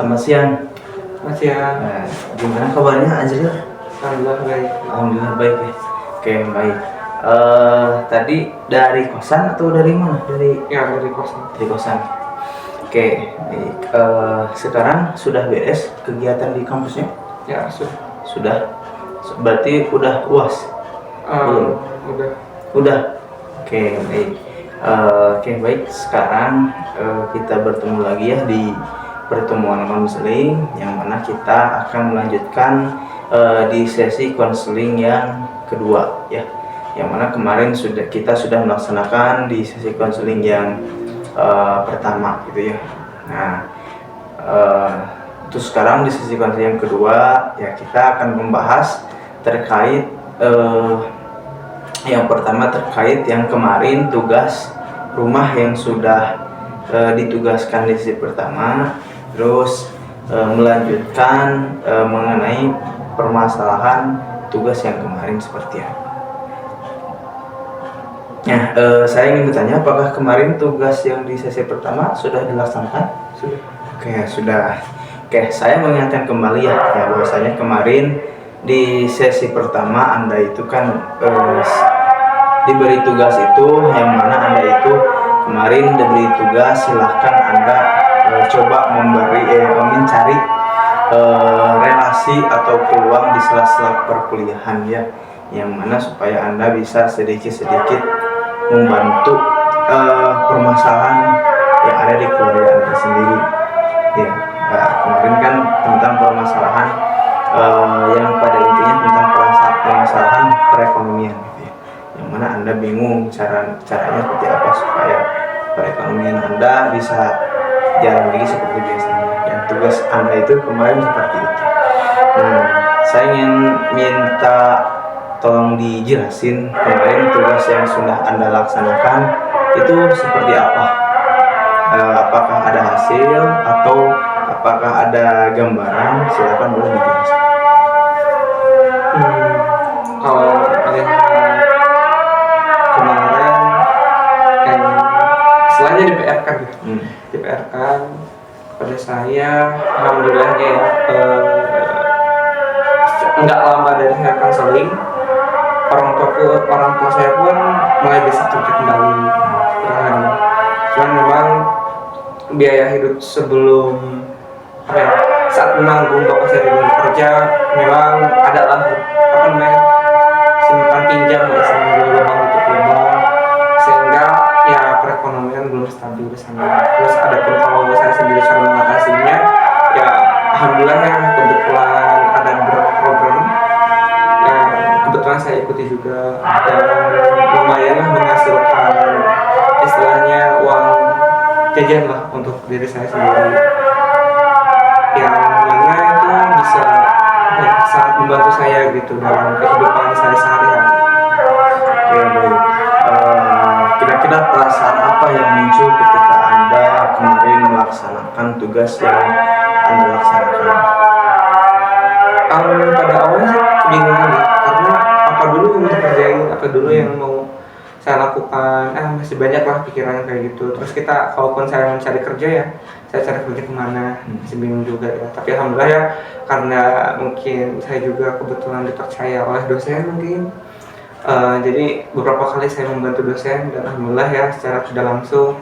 Selamat siang. Mas ya, Nah, gimana kabarnya Azril? alhamdulillah baik. Alhamdulillah baik ya. Oke, baik. Tadi dari kosan atau dari mana? Ya dari kosan. Dari kosan. Oke, baik. Sekarang sudah beres kegiatan di kampusnya? Ya sudah. Sudah. Berarti udah UAS? Belum. Udah. Udah. Oke, baik. Oke, baik. Sekarang kita bertemu lagi ya di pertemuan konseling yang mana kita akan melanjutkan di sesi konseling yang kedua ya. Yang mana kemarin kita sudah melaksanakan di sesi konseling yang pertama gitu ya. Nah, terus sekarang di sesi konseling yang kedua ya kita akan membahas terkait yang pertama terkait yang kemarin tugas rumah yang sudah ditugaskan di sesi pertama, terus melanjutkan mengenai permasalahan tugas yang kemarin seperti apa. Nah, saya ingin bertanya apakah kemarin tugas yang di sesi pertama sudah dilaksanakan? Sudah. Oke, sudah. Oke, saya mengingatkan kembali ya bahwasanya kemarin di sesi pertama Anda itu kan diberi tugas itu yang mana Anda itu kemarin diberi tugas silahkan Anda coba mencari relasi atau peluang di sela-sela perkuliahan ya, yang mana supaya Anda bisa sedikit-sedikit membantu permasalahan yang ada di keluarga Anda sendiri ya. Nah, kemarin kan tentang permasalahan yang pada intinya tentang permasalahan perekonomian gitu ya, yang mana Anda bingung caranya seperti apa supaya perekonomian Anda bisa jalan lagi seperti biasanya. Dan tugas Anda itu kemarin seperti itu. Nah, saya ingin minta tolong dijelasin kemarin tugas yang sudah Anda laksanakan itu seperti apa? Apakah ada hasil atau apakah ada gambaran? Silakan boleh dijelaskan. Kalau melihat kemarin yang istilahnya di PR kan, di PR kan pada saya, alhamdulillahnya ya, nggak lama dari saya konseling, orang tua saya pun mulai bisa kerja kembali perlahan. Cuman memang biaya hidup sebelum saat menanggung bapak saya bekerja memang adalah simpan pinjam ya, sambil lubang tutup lubang, sehingga ya perekonomian belum stabil di sana. Terus adapun kalau saya sendiri cara mengatasinya ya alhamdulillah ya, kebetulan ada beberapa program yang kebetulan saya ikuti juga dan lumayanlah menghasilkan istilahnya uang jajan lah untuk diri saya sendiri, yang mana itu bisa sangat membantu saya gitu dalam kehidupan saya sehari-hari. Oke, baik. Kira-kira perasaan apa yang muncul ketika Anda kemarin melaksanakan tugas yang Anda laksanakan? Pada awalnya sih kebingungan ya, karena apa dulu yang mau dikerjain, apa dulu yang mau saya lakukan, masih banyak lah pikiran kayak gitu. Terus kita, kalaupun saya mencari kerja ya, saya cari kerja kemana, masih bingung juga ya. Tapi alhamdulillah ya, karena mungkin saya juga kebetulan dipercaya oleh dosen mungkin, jadi beberapa kali saya membantu dosen dan alhamdulillah ya secara tidak langsung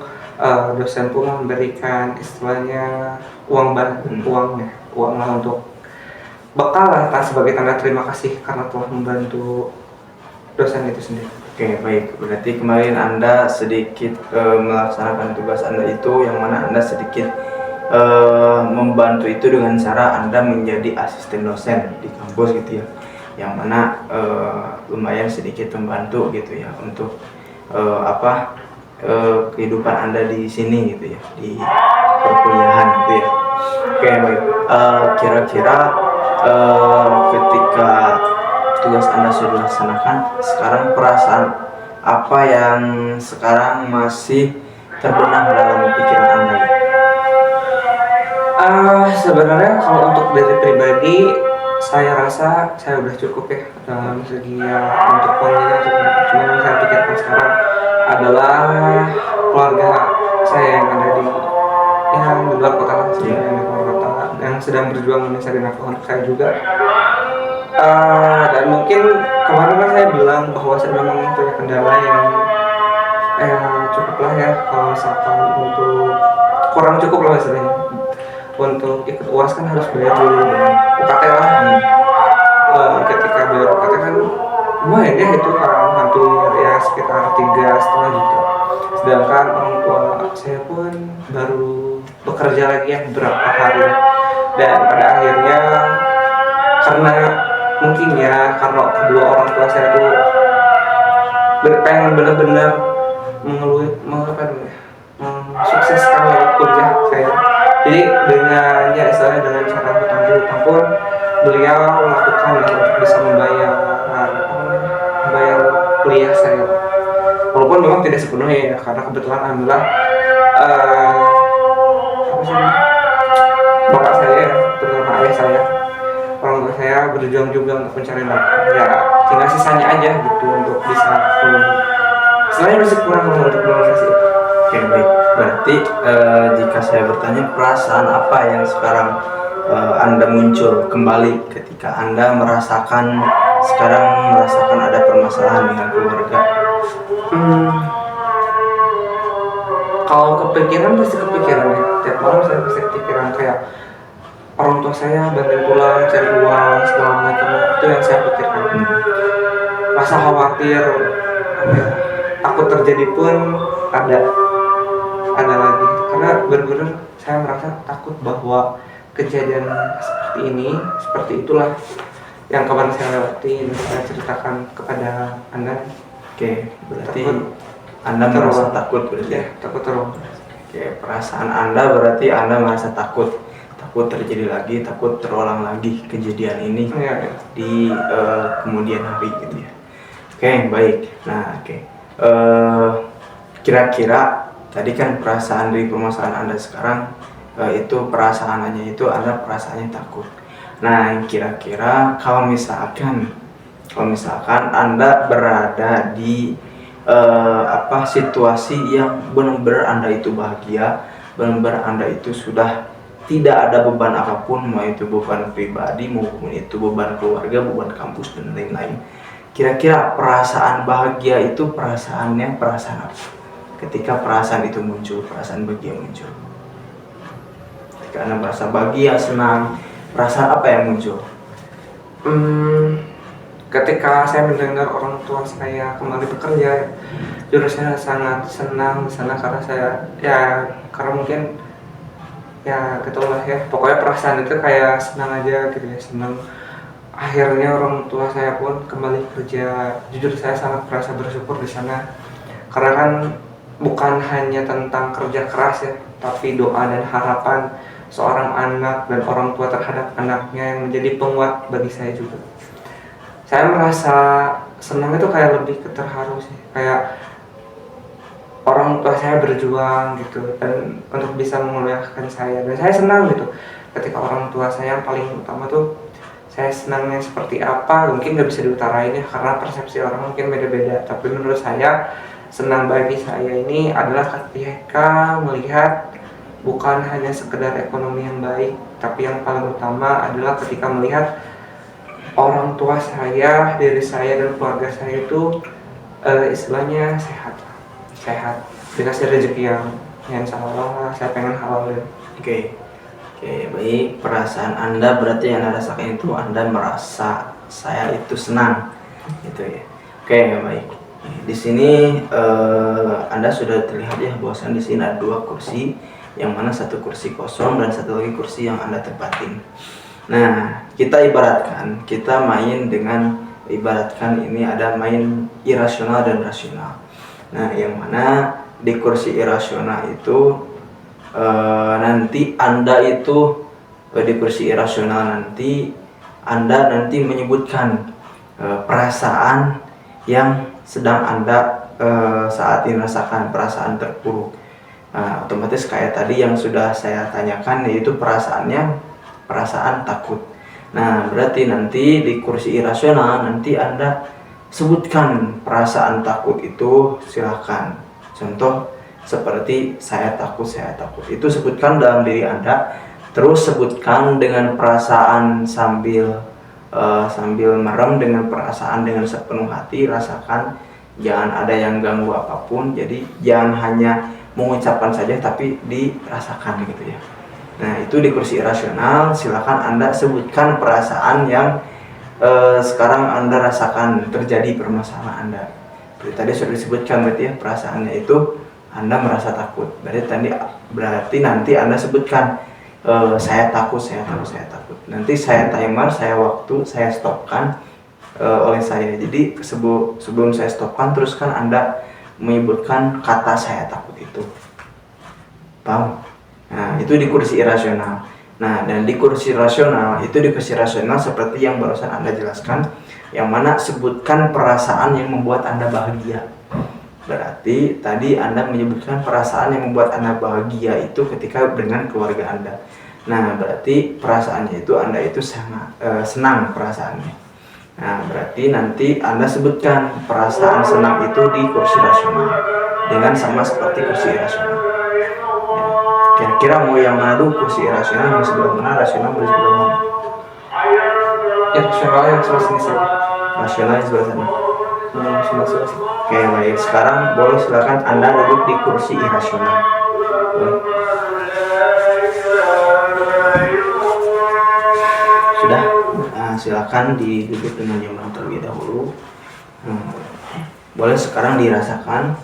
dosen pun memberikan istilahnya uang lah untuk bekal lah sebagai tanda terima kasih karena telah membantu dosen itu sendiri. Oke, baik. Berarti kemarin Anda sedikit melaksanakan tugas Anda itu, yang mana Anda sedikit membantu itu dengan cara Anda menjadi asisten dosen di kampus gitu ya, yang mana lumayan sedikit membantu gitu ya untuk kehidupan Anda di sini gitu ya, di perkuliahan gitu ya. Oke, baik. Kira-kira ketika tugas Anda sudah dilaksanakan, sekarang perasaan apa yang sekarang masih terbenam dalam pikiran Anda? Sebenarnya kalau untuk dari pribadi, saya rasa saya udah cukup ya dalam segi untuk uangnya cukup. Cuma yang saya pikirkan sekarang adalah keluarga saya yang ada di luar kota lah, yang di luar kota. yang sedang berjuang mencari nafkah untuk saya juga. Dan mungkin kemarin kan saya bilang bahwa saya memang punya kendala yang cukuplah ya, kalau misalkan untuk kurang cukup lah istilahnya. Untuk ikut UAS kan harus bayar dulu UKT lah. Ketika bayar UKT kan lumayan ya, itu kan hampir ya sekitar 3,5 juta. Sedangkan orang tua saya pun baru bekerja lagi ya beberapa hari, dan pada akhirnya karena mungkin ya karena kedua orang tua saya tuh pengen benar-benar sukseskan lewat kuliah saya. Jadi dengan ya istilahnya dengan cara hutang hutang pun beliau lakukan untuk bisa membayar kuliah saya. Walaupun memang tidak sepenuhnya ya, karena kebetulan alhamdulillah bapak saya, terutama ayah saya, orang tua saya berjuang juga untuk mencari nafkah. Ya tinggal sisanya aja gitu untuk bisa selain masih kurang untuk melunasi. Oke, baik. Berarti jika saya bertanya, perasaan apa yang sekarang Anda muncul kembali ketika Anda merasakan ada permasalahan dengan keluarga? Kalau kepikiran pasti kepikiran ya. Tiap malam saya pasti kepikiran kayak orang tua saya banting tulang cari uang segala macam, itu yang saya pikirkan. Rasa khawatir, takut terjadi pun ada lagi, karena benar-benar saya merasa takut bahwa kejadian seperti itulah yang kemarin saya lewati dan saya ceritakan kepada Anda. Oke, berarti Anda merasa takut berarti ya? Takut terus. Oke, perasaan Anda berarti Anda merasa takut terjadi lagi, takut terulang lagi kejadian ini di kemudian hari gitu ya. Oke, baik. Nah, kira-kira tadi kan perasaan dari permasalahan Anda sekarang itu perasaannya itu Anda perasaannya takut. Nah, kira-kira kalau misalkan Anda berada di situasi yang benar-benar Anda itu bahagia, benar-benar Anda itu sudah tidak ada beban apapun, mau itu beban pribadi maupun itu beban keluarga, beban kampus dan lain-lain. Kira-kira perasaan bahagia itu perasaan apa? Ketika perasaan itu muncul, perasaan bahagia muncul. Ketika Anda merasa bahagia, senang, perasaan apa yang muncul? Ketika saya mendengar orang tua saya kembali bekerja, jujur saya sangat senang di sana, karena karena mungkin ya gitulah ya, pokoknya perasaan itu kayak senang aja gitu ya, senang. Akhirnya orang tua saya pun kembali kerja. Jujur saya sangat merasa bersyukur di sana, karena kan bukan hanya tentang kerja keras ya, tapi doa dan harapan seorang anak dan orang tua terhadap anaknya yang menjadi penguat bagi saya juga. Saya merasa senang itu kayak lebih terharu sih, kayak orang tua saya berjuang gitu dan untuk bisa memuliakan saya, dan saya senang gitu ketika orang tua saya yang paling utama tuh, saya senangnya seperti apa mungkin nggak bisa diutarain ya, karena persepsi orang mungkin beda-beda. Tapi menurut saya, senang bagi saya ini adalah ketika melihat bukan hanya sekedar ekonomi yang baik, tapi yang paling utama adalah ketika melihat orang tua saya, diri saya dan keluarga saya itu istilahnya sehat, dikasih rezeki yang insya Allah saya pengen halal ya. Oke, baik. Perasaan Anda berarti yang Anda rasakan itu Anda merasa saya itu senang, gitu ya. Oke, baik. Di sini Anda sudah terlihat ya bahwasan di sini ada 2 kursi, yang mana satu kursi kosong dan satu lagi kursi yang Anda tempatin. Nah, kita ibaratkan ini ada main irasional dan rasional. Nah, yang mana di kursi irasional itu nanti Anda itu di kursi irasional nanti Anda menyebutkan perasaan yang sedang Anda saat ini rasakan, perasaan terpuruk. Nah, otomatis kayak tadi yang sudah saya tanyakan, yaitu perasaan takut. Nah, berarti nanti di kursi irasional nanti Anda sebutkan perasaan takut itu, silahkan. Contoh seperti saya takut, itu sebutkan dalam diri Anda. Terus sebutkan dengan perasaan sambil merem, dengan perasaan dengan sepenuh hati, rasakan, jangan ada yang ganggu apapun. Jadi jangan hanya mengucapkan saja tapi dirasakan gitu ya. Nah, itu di kursi irasional silakan Anda sebutkan perasaan yang sekarang Anda rasakan terjadi permasalahan Anda. Jadi tadi sudah disebutkan berarti ya, perasaannya itu Anda merasa takut. Berarti nanti Anda sebutkan saya takut, saya takut, saya takut. Nanti saya timer, saya waktu, saya stopkan oleh saya. Jadi sebelum saya stopkan, terus kan Anda menyebutkan kata saya takut itu. Paham? Nah, itu di kursi irasional. Nah, dan di kursi rasional, seperti yang barusan Anda jelaskan, yang mana sebutkan perasaan yang membuat Anda bahagia. Berarti tadi Anda menyebutkan perasaan yang membuat Anda bahagia itu ketika dengan keluarga Anda. Nah, berarti perasaannya itu Anda itu sangat senang perasaannya. Nah, berarti nanti Anda sebutkan perasaan senang itu di kursi rasional dengan sama seperti kursi irasional. Kira-kira mau yang mana dulu, kursi irasional yang sebelah mana, rasional di sebelah mana? Ya, rasional yang sebelah sini saja. Rasional yang sebelah sana. Sebelah sini. Oke, baik. Sekarang boleh silakan Anda duduk di kursi irasional. Boleh. Sudah? Nah, silakan duduk dengan nyaman terlebih dahulu. Boleh sekarang dirasakan,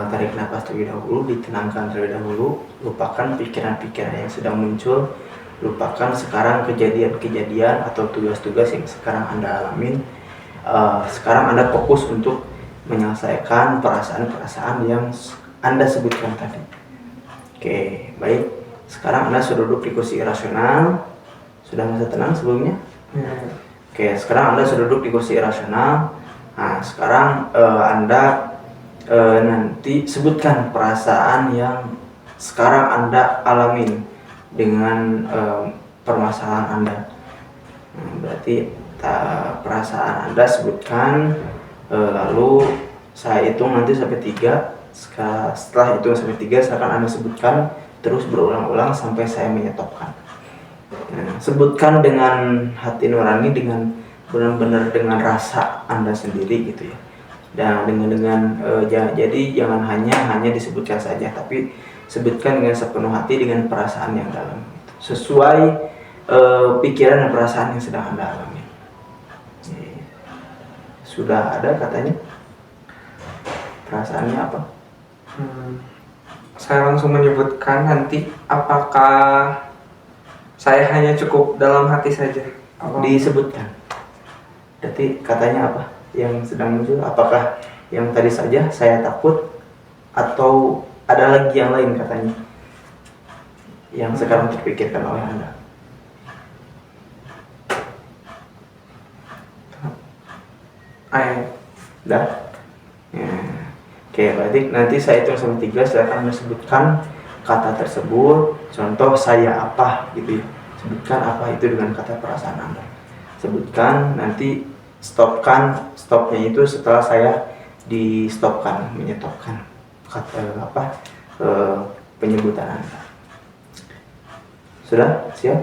tarik nafas terlebih dahulu, ditenangkan terlebih dahulu, lupakan pikiran-pikiran yang sedang muncul, lupakan sekarang kejadian-kejadian atau tugas-tugas yang sekarang Anda alamin. Sekarang Anda fokus untuk menyelesaikan perasaan-perasaan yang Anda sebutkan tadi. Oke, baik. Sekarang Anda sudah duduk di kursi irasional. Sudah merasa tenang sebelumnya? Oke, sekarang Anda sudah duduk di kursi irasional. Nah, sekarang Anda nanti sebutkan perasaan yang sekarang Anda alamin dengan permasalahan Anda. Nah, berarti perasaan Anda sebutkan, lalu saya hitung nanti sampai 3. Setelah itu sampai 3, silakan Anda sebutkan terus berulang-ulang sampai saya menyetopkan. Nah, sebutkan dengan hati nurani, dengan benar-benar dengan rasa Anda sendiri gitu ya. Dan jadi jangan hanya disebutkan saja, tapi sebutkan dengan sepenuh hati, dengan perasaan yang dalam, sesuai pikiran dan perasaan yang sedang Anda alami. Sudah ada katanya perasaannya apa? Saya langsung menyebutkan nanti, apakah saya hanya cukup dalam hati saja? Disebutkan. Berarti katanya apa yang sedang muncul? Apakah yang tadi saja saya takut, atau ada lagi yang lain katanya yang sekarang terpikirkan oleh Anda? Dah? Ya. Oke, berarti nanti saya hitung sampai 3, silakan Anda sebutkan kata tersebut. Contoh saya apa gitu ya. Sebutkan apa itu dengan kata perasaan Anda. Sebutkan, nanti stopnya itu setelah saya di-stopkan, menyetopkan kata penyebutan Anda. Sudah? Siap?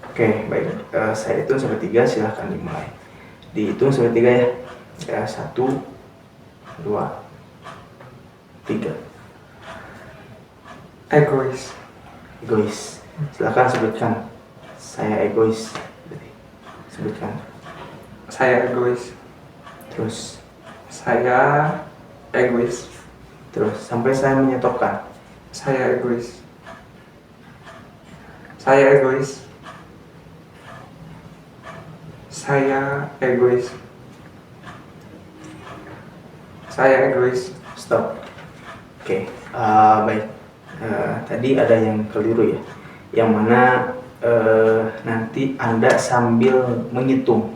Oke, baik. Saya hitung sampai 3, silahkan dimulai. Dihitung sampai 3 ya. 1, 2, 3. Egois. Silahkan sebutkan. Saya egois. Sebutkan. Saya egois. Terus. Saya egois. Terus sampai saya menyetopkan. Saya egois. Saya egois. Saya egois. Saya egois. Stop. Oke, baik. Tadi ada yang keliru ya, yang mana nanti Anda sambil menghitung.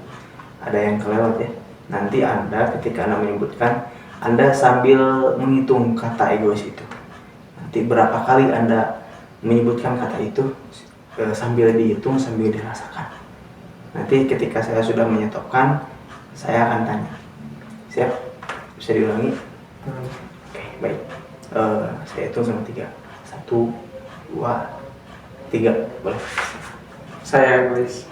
Ada yang kelewat ya. Nanti Anda ketika Anda menyebutkan, Anda sambil menghitung kata egois itu. Nanti berapa kali Anda menyebutkan kata itu, sambil dihitung, sambil dirasakan. Nanti ketika saya sudah menyetopkan, saya akan tanya. Siap? Bisa diulangi? Oke, baik. Saya hitung sampai 3. 1, 2, 3, boleh. Saya egois.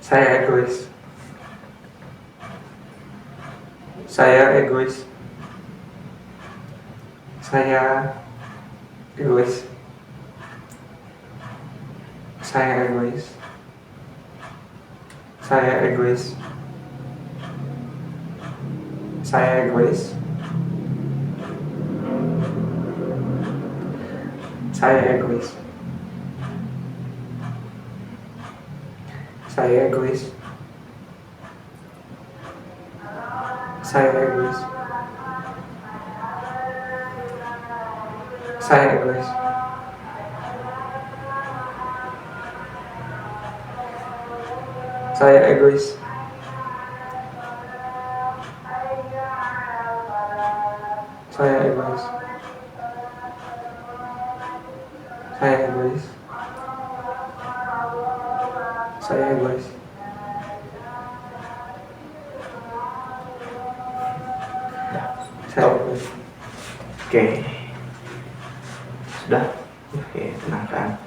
Saya egois. Saya egois. Saya egois. Saya egois. Saya egois. Saya egois. Saya egois. Saya egois. Saya egois. Saya egois. Saya egois. Saya egois. Saya egois. Saya egois. Saya egois. Oke, sudah. Oke, tenangkan.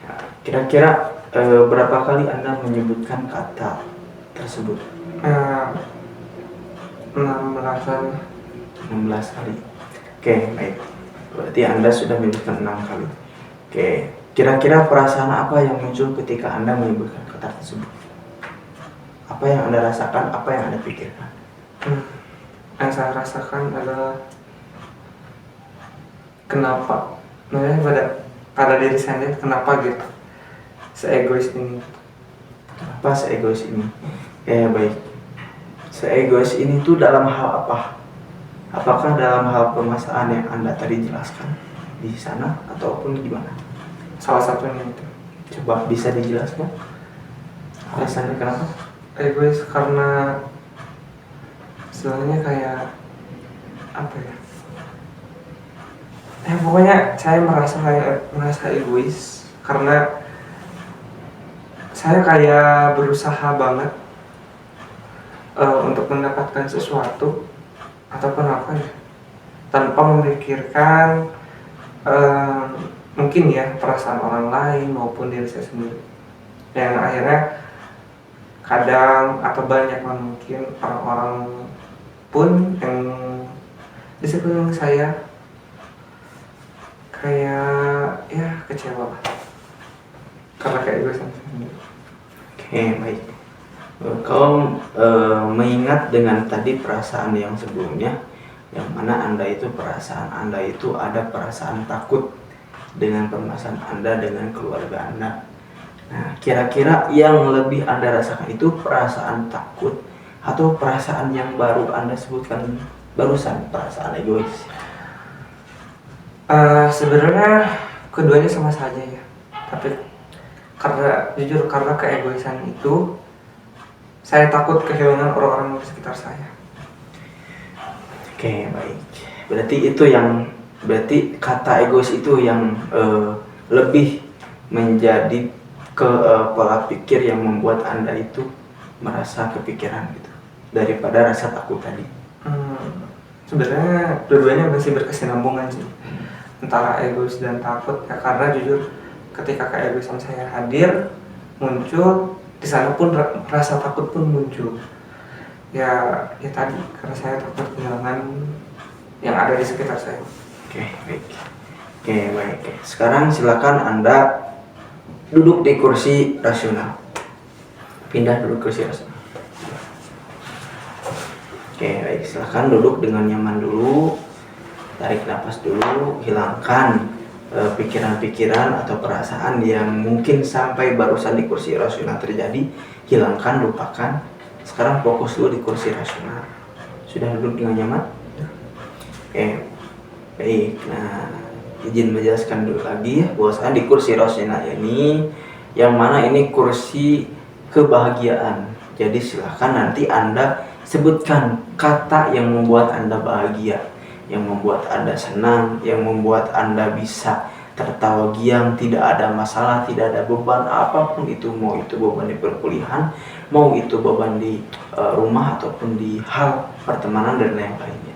Ya, kira-kira berapa kali Anda menyebutkan kata tersebut? 16-an. 16 kali. Oke, baik. Berarti Anda sudah menyebutkan 6 kali. Oke, kira-kira perasaan apa yang muncul ketika Anda menyebutkan kata tersebut? Apa yang Anda rasakan? Apa yang Anda pikirkan? Yang saya rasakan adalah kenapa, pada diri saya, kenapa gitu seegois ini. Kenapa seegois ini? Baik. Seegois ini tuh dalam hal apa? Apakah dalam hal permasalahan yang Anda tadi jelaskan di sana ataupun gimana? Salah satunya itu. Coba bisa dijelaskan alasannya kenapa? Egois karena istilahnya kayak apa ya? Pokoknya saya merasa egois karena saya kayak berusaha banget untuk mendapatkan sesuatu ataupun apa ya, tanpa memikirkan mungkin ya perasaan orang lain maupun diri saya sendiri. Yang akhirnya kadang atau banyak mungkin orang-orang pun yang di sekeliling saya kayak ya kecewa lah karena kayak gue sendiri. Oke, baik. Kalau mengingat dengan tadi perasaan yang sebelumnya, yang mana Anda itu perasaan Anda itu ada perasaan takut dengan permasalahan Anda dengan keluarga Anda. Nah, kira-kira yang lebih Anda rasakan itu perasaan takut atau perasaan yang baru Anda sebutkan barusan, perasaan egois? Sebenarnya keduanya sama saja ya, tapi karena keegoisan itu saya takut kehilangan orang-orang di sekitar saya. Oke, baik. Berarti kata egois itu yang lebih menjadi pola pikir yang membuat Anda itu merasa kepikiran gitu daripada rasa takut tadi. Sebenarnya dua-duanya masih berkesinambungan sih, antara egois dan takut ya, karena jujur ketika keegoisan saya hadir muncul di sana pun rasa takut pun muncul ya tadi karena saya takut kehilangan yang ada di sekitar saya. Oke, baik. Sekarang silakan Anda duduk di kursi rasional. Pindah duduk kursi rasional. Oke, baik. Silakan duduk dengan nyaman dulu. Tarik napas dulu, hilangkan pikiran-pikiran atau perasaan yang mungkin sampai barusan di kursi rasional terjadi. Hilangkan, lupakan. Sekarang fokus dulu di kursi rasional. Sudah duduk dengan nyaman? Oke, baik. Nah, izin menjelaskan dulu lagi ya, bahwasanya di kursi rasional ini, yang mana ini kursi kebahagiaan. Jadi silahkan nanti Anda sebutkan kata yang membuat Anda bahagia, yang membuat Anda senang, yang membuat Anda bisa tertawa giang, tidak ada masalah, tidak ada beban apapun itu, mau itu beban di perkuliahan, mau itu beban di rumah ataupun di hal pertemanan dan lain-lainnya.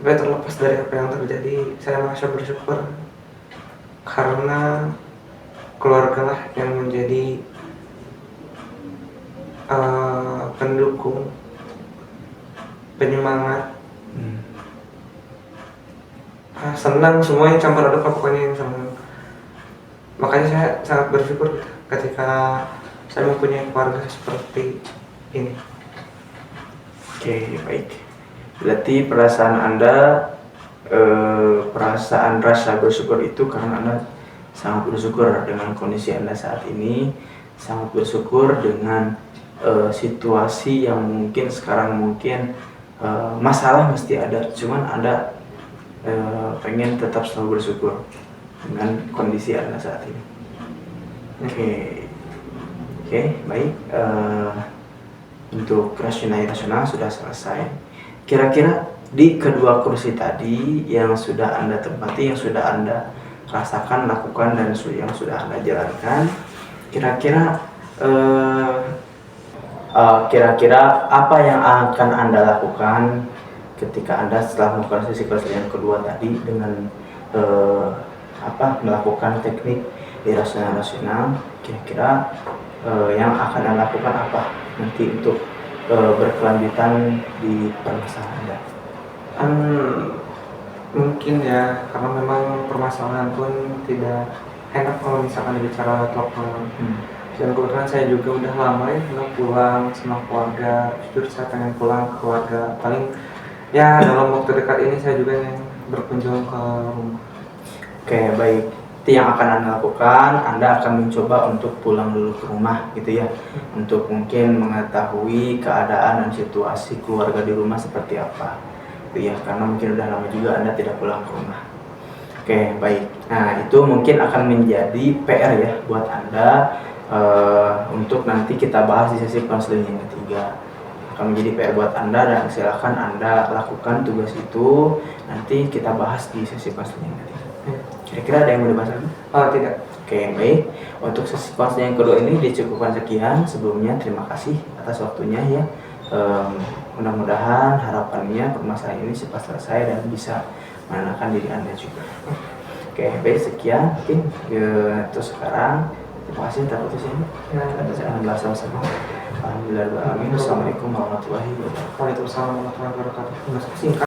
Tapi terlepas dari apa yang terjadi, saya merasa bersyukur karena keluarga lah yang menjadi pendukung, penyemangat. Senang, semuanya campur aduk lah pokoknya yang senang. Makanya saya sangat bersyukur ketika saya mempunyai keluarga seperti ini. Oke, baik. Berarti perasaan Anda, perasaan rasa bersyukur itu karena Anda sangat bersyukur dengan kondisi Anda saat ini, sangat bersyukur dengan situasi yang mungkin sekarang masalah mesti ada, cuman Anda pengen tetap selalu bersyukur dengan kondisi Anda saat ini. Oke, baik. Untuk rasional sudah selesai. Kira-kira di kedua kursi tadi yang sudah Anda tempati, yang sudah Anda rasakan, lakukan, dan yang sudah Anda jalankan, kira-kira apa yang akan Anda lakukan ketika Anda setelah melakukan sesi yang kedua tadi dengan melakukan teknik rasional, kira-kira yang akan Anda lakukan apa nanti untuk berkelanjutan di permasalahan Anda? Mungkin ya, karena memang permasalahan pun tidak enak kalau misalkan bicara telepon. Dan kebetulan saya juga udah lama ya nggak pulang sama keluarga. Jujur saya pengen pulang ke keluarga. Paling ya dalam waktu dekat ini saya juga ingin berkunjung ke rumah. Oke, baik. Itu yang akan Anda lakukan. Anda akan mencoba untuk pulang dulu ke rumah gitu ya, untuk mungkin mengetahui keadaan dan situasi keluarga di rumah seperti apa gitu ya, karena mungkin udah lama juga Anda tidak pulang ke rumah. Oke, baik. Nah, itu mungkin akan menjadi PR ya buat Anda, untuk nanti kita bahas di sesi konseling yang ketiga. Akan menjadi PR buat Anda, dan silakan Anda lakukan tugas itu, nanti kita bahas di sesi konseling yang ketiga. Kira-kira ada yang mau dibahas lagi? Oh tidak. Oke, baik. Untuk sesi konseling yang kedua ini dicukupkan sekian. Sebelumnya terima kasih atas waktunya ya. Mudah-mudahan harapannya permasalahan ini cepat selesai dan bisa menenangkan diri Anda juga. Oke, baik, sekian mungkin untuk sekarang. Terima kasih atas waktunya. Alhamdulillah, sama-sama. Alhamdulillah. Assalamualaikum warahmatullahi wabarakatuh. Waalaikumsalam warahmatullahi wabarakatuh.